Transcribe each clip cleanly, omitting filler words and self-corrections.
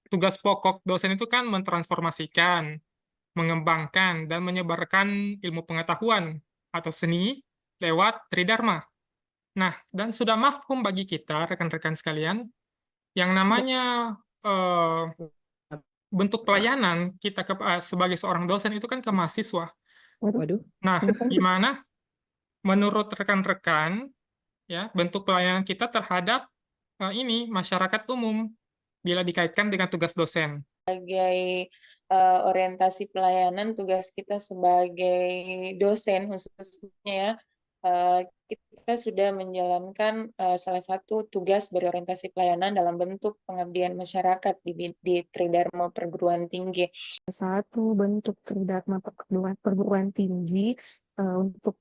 tugas pokok dosen itu kan mentransformasikan, mengembangkan, dan menyebarkan ilmu pengetahuan atau seni lewat Tridharma. Nah, dan sudah mafhum bagi kita, rekan-rekan sekalian, yang namanya eh, bentuk pelayanan kita sebagai seorang dosen itu kan ke mahasiswa. Waduh. Nah, gimana menurut rekan-rekan ya bentuk pelayanan kita terhadap ini masyarakat umum bila dikaitkan dengan tugas dosen? Sebagai orientasi pelayanan, tugas kita sebagai dosen khususnya ya, kita sudah menjalankan salah satu tugas berorientasi pelayanan dalam bentuk pengabdian masyarakat di Tridharma Perguruan Tinggi. Satu bentuk Tridharma perguruan tinggi untuk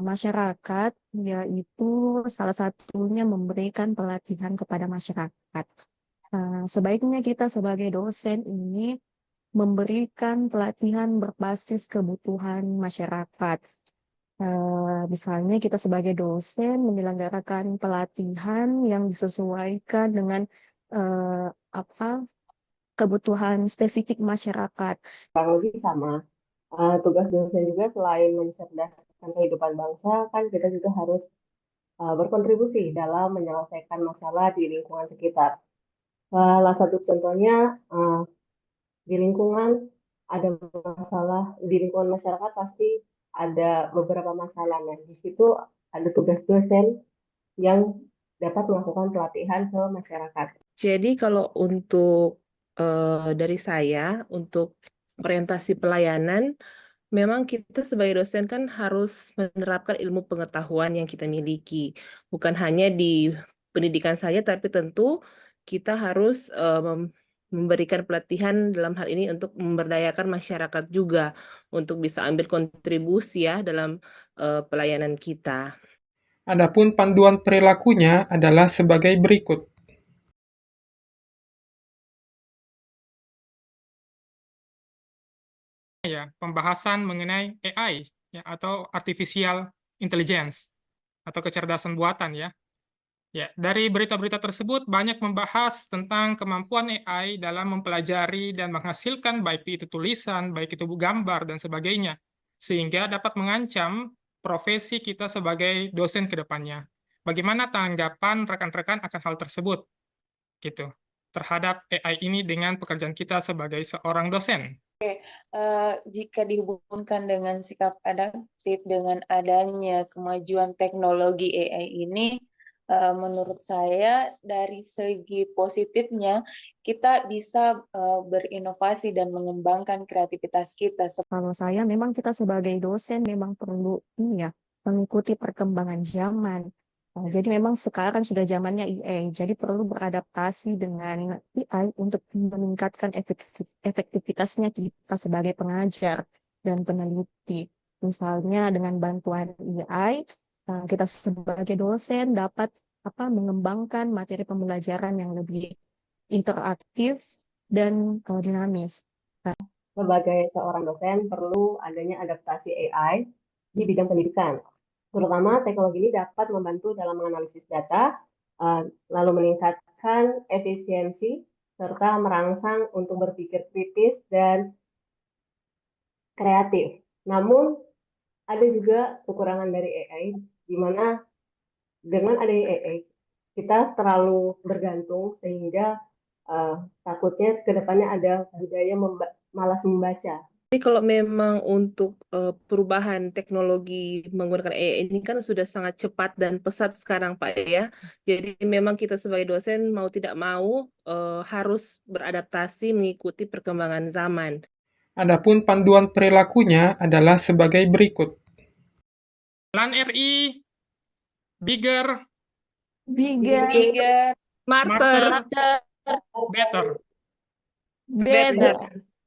masyarakat, yaitu salah satunya memberikan pelatihan kepada masyarakat. Sebaiknya kita sebagai dosen ini memberikan pelatihan berbasis kebutuhan masyarakat. Misalnya kita sebagai dosen menyelenggarakan pelatihan yang disesuaikan dengan kebutuhan spesifik masyarakat. Kurang lebih sama. Tugas dosen juga selain mencerdaskan kehidupan bangsa, kan kita juga harus berkontribusi dalam menyelesaikan masalah di lingkungan sekitar. Salah satu contohnya di lingkungan ada masalah, di lingkungan masyarakat pasti ada beberapa masalah. Nah, di situ ada tugas dosen yang dapat melakukan pelatihan ke masyarakat. Jadi kalau untuk dari saya, untuk orientasi pelayanan, memang kita sebagai dosen kan harus menerapkan ilmu pengetahuan yang kita miliki. Bukan hanya di pendidikan saja, tapi tentu kita harus memberikan pelatihan dalam hal ini untuk memberdayakan masyarakat juga, untuk bisa ambil kontribusi ya dalam pelayanan kita. Adapun panduan perilakunya adalah sebagai berikut. Ya, pembahasan mengenai AI ya, atau artificial intelligence atau kecerdasan buatan ya. Ya, dari berita-berita tersebut banyak membahas tentang kemampuan AI dalam mempelajari dan menghasilkan baik itu tulisan, baik itu gambar dan sebagainya, sehingga dapat mengancam profesi kita sebagai dosen ke depannya. Bagaimana tanggapan rekan-rekan akan hal tersebut? Gitu. Terhadap AI ini dengan pekerjaan kita sebagai seorang dosen. Jika dihubungkan dengan sikap adaptif dengan adanya kemajuan teknologi AI ini, menurut saya dari segi positifnya kita bisa berinovasi dan mengembangkan kreativitas kita. Kalau saya memang kita sebagai dosen memang perlu mengikuti perkembangan zaman. Jadi memang sekarang sudah zamannya AI, jadi perlu beradaptasi dengan AI untuk meningkatkan efektivitasnya kita sebagai pengajar dan peneliti. Misalnya dengan bantuan AI, kita sebagai dosen dapat mengembangkan materi pembelajaran yang lebih interaktif dan dinamis. Sebagai seorang dosen perlu adanya adaptasi AI di bidang pendidikan. Terutama teknologi ini dapat membantu dalam menganalisis data, lalu meningkatkan efisiensi, serta merangsang untuk berpikir kritis dan kreatif. Namun, ada juga kekurangan dari AI, di mana dengan adanya AI, kita terlalu bergantung sehingga takutnya ke depannya ada budaya malas membaca. Jadi kalau memang untuk perubahan teknologi menggunakan AI ini kan sudah sangat cepat dan pesat sekarang Pak ya. Jadi memang kita sebagai dosen mau tidak mau harus beradaptasi mengikuti perkembangan zaman. Adapun panduan perilakunya adalah sebagai berikut. Plan RI, bigger, Smarter. better. Better.